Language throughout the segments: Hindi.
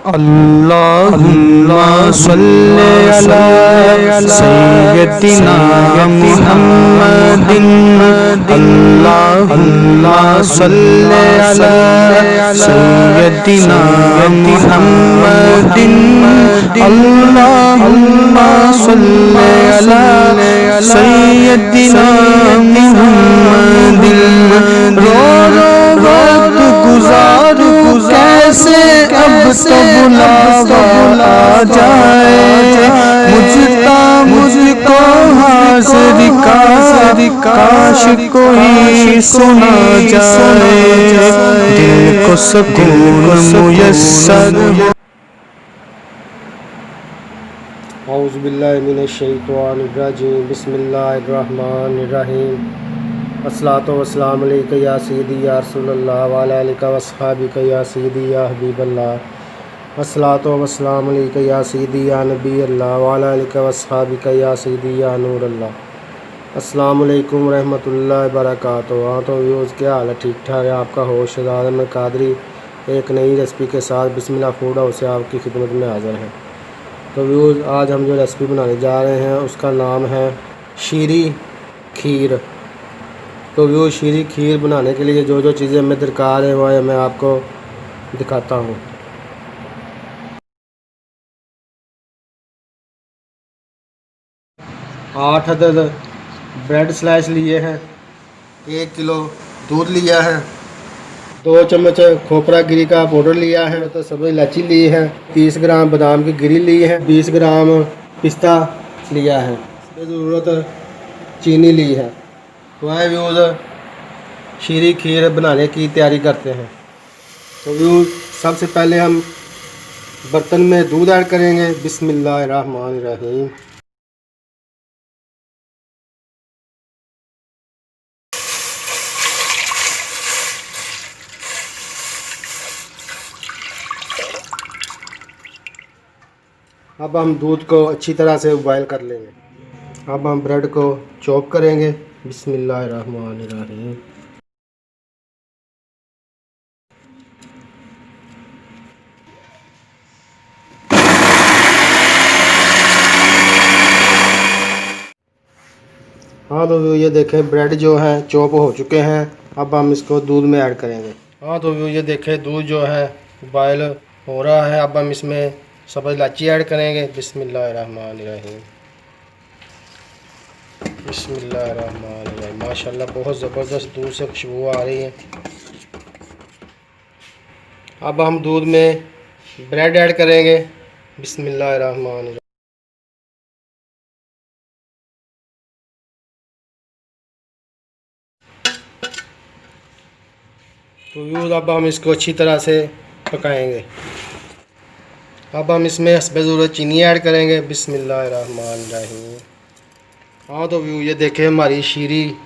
अल्लाहुम्मा सल्ली अला सय्यदिना मुहम्मदिन। अल्लाहुम्मा सल्ली अला सय्यदिना मुहम्मदिन। अल्लाहुम्मा सल्ली अला सय्यदिना मुहम्मदिन। रो रो वक्त गुजारूं कैसे अब तो बुलावा आ जाए। मुझको हाज़िर काश कोई सुना जाए। दिल को सुकून मुयस्सर हो। औज़ु बिल्लाहि मिनश्शैतानिर्रजीम। बिस्मिल्लाहिर्रहमानिर्रहीम। अस्सलातु वस्सलामु अलैका या सय्यदी या रसूलल्लाह व अला आलिका वस्हाबिका या सय्यदी या हबीबल्लाह। अस्सलातु वस्सलामु अलैका या सय्यदी या नबी अल्लाह व अला आलिका वस्हाबिका या सय्यदी या नूर अल्लाह। अस्सलामु अलैकुम रहमतुल्लाहि व बरकातुहू। हाँ तो व्यूज़, क्या हाल है? ठीक ठाक है? आपका होश में कादरी एक नई रेसिपी के साथ बिस्मिल्लाह फूड हाउस से आपकी खिदमत में हाज़िर है। तो व्यूज़, आज हम जो रेसिपी बनाने जा रहे हैं उसका नाम है शीरी खीर। तो व्यूज़, शीरी खीर बनाने के लिए जो जो चीज़ें हमें दरकार है वह मैं आपको दिखाता हूँ। 8 अदद ब्रेड स्लाइस लिए हैं, 1 किलो दूध लिया है, 2 चम्मच खोपरा गिरी का पाउडर लिया है, तो सब्ज़ इलायची ली है, 30 ग्राम बादाम की गिरी ली है, 20 ग्राम पिस्ता लिया है, ज़रूरत चीनी ली है। तो है व्यूज़, शीरी खीर बनाने की तैयारी करते हैं। तो व्यूज़, सबसे पहले हम बर्तन में दूध ऐड करेंगे। बिस्मिल्लाहिर्रहमानिर्रहीम। अब हम दूध को अच्छी तरह से बॉयल कर लेंगे। अब हम ब्रेड को चॉप करेंगे। बिस्मिल्लाहिर्रहमानिर्रहीम। हाँ तो ये देखें, ब्रेड जो है चॉप हो चुके हैं। अब हम इसको दूध में ऐड करेंगे। हाँ तो ये देखें, दूध जो है बॉयल हो रहा है। अब हम इसमें सब्ज़ इलायची ऐड करेंगे। बिस्मिल्लाहिर्रहमानिर्रहीम। बिस्मिल्लाहिर्रहमानिर्रहीम। माशाल्लाह बहुत ज़बरदस्त दूध से खुशबू आ रही है। अब हम दूध में ब्रेड ऐड करेंगे। बिस्मिल्लाहिर्रहमानिर्रहीम। तो यूज़ अब हम इसको अच्छी तरह से पकाएंगे। अब हम इसमें हस्बे ज़रूरत चीनी ऐड करेंगे। बिस्मिल्लाहिर्रहमानिर्रहीम। हाँ तो व्यू, ये देखें, हमारी शीरी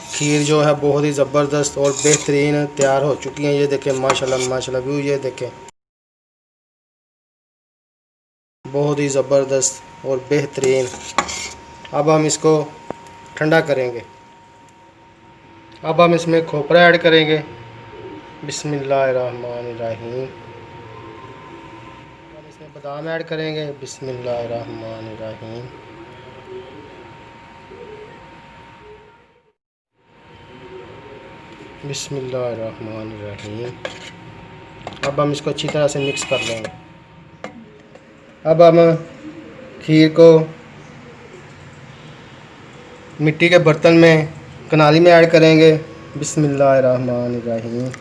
खीर जो है बहुत ही ज़बरदस्त और बेहतरीन तैयार हो चुकी है। ये देखें, माशाल्लाह माशाल्लाह व्यू, ये देखें, बहुत ही ज़बरदस्त और बेहतरीन। अब हम इसको ठंडा करेंगे। अब हम इसमें खोपरा ऐड करेंगे। बिस्मिल्लाहिर्रहमानिर्रहीम। हम इसमें बादाम ऐड करेंगे। बिस्मिल्लाहिर्रहमानिर्रहीम। बिस्मिल्लाहिर्रहमानिर्रहीम। अब हम इसको अच्छी तरह से मिक्स कर लेंगे। अब हम खीर को मिट्टी के बर्तन में कनाली में ऐड करेंगे। बिस्मिल्लाहिर्रहमानिर्रहीम।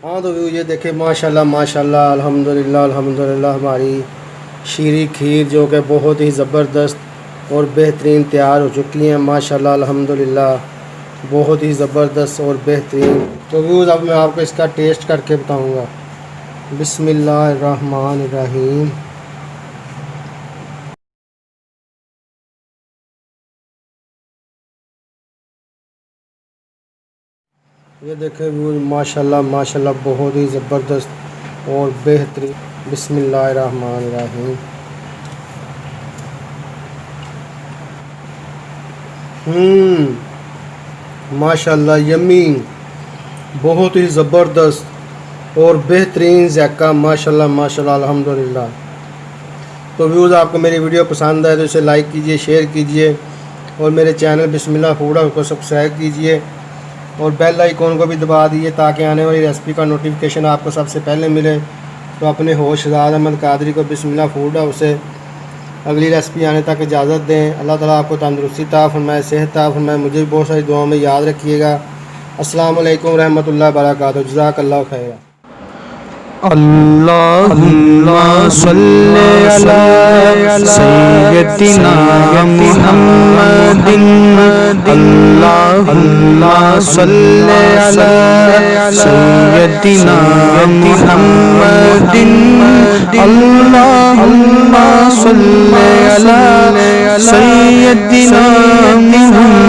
हाँ तो ये देखें, माशाल्लाह माशाल्लाह, अल्हम्दुलिल्लाह अल्हम्दुलिल्लाह, हमारी शीरी खीर जो कि बहुत ही ज़बरदस्त और बेहतरीन तैयार हो चुकी हैं। माशाल्लाह अल्हम्दुलिल्लाह, बहुत ही ज़बरदस्त और बेहतरीन। तो व्यूज़, अब मैं आपको इसका टेस्ट करके बताऊँगा। बिस्मिल्लाहिर्रहमानिर्रहीम। ये देखें व्यूज़, माशाल्लाह माशाल्लाह, बहुत ही ज़बरदस्त और बेहतरीन। बिस्मिल्लाहिर्रहमानिर्रहीम। माशाल्लाह यम्मी, बहुत ही ज़बरदस्त और बेहतरीन ज़ायका, माशाल्लाह माशाल्लाह अल्हम्दुलिल्लाह। तो व्यूज़, आपको मेरी वीडियो पसंद आए तो इसे लाइक कीजिए, शेयर कीजिए और मेरे चैनल बिस्मिल्लाह फूड हाउस को सब्सक्राइब कीजिए और बेल आइकॉन को भी दबा दीजिए ताकि आने वाली रेसिपी का नोटिफिकेशन आपको सबसे पहले मिले। तो अपने होश शहजाद अहमद कादरी को बिस्मिल्लाह फूड हाउस से अगली रेसिपी आने तक इजाज़त दें। अल्लाह ताला आपको तंदुरुस्ती अता फरमाए, सेहत अता फरमाए। मुझे भी बहुत सारी दुआओं में याद रखिएगा। अस्सलाम वालेकुम रहमतुल्लाहि व बरकातहू। जज़ाकल्लाहु खैरा। अल्लाहुम्मा सल्ली अला सय्यदिना मुहम्मदिन। अल्लाहुम्मा सल्ली अला सय्यदिना मुहम्मदिन। अल्लाहुम्मा सल्ली अला सय्यदिना मुहम्मदिन।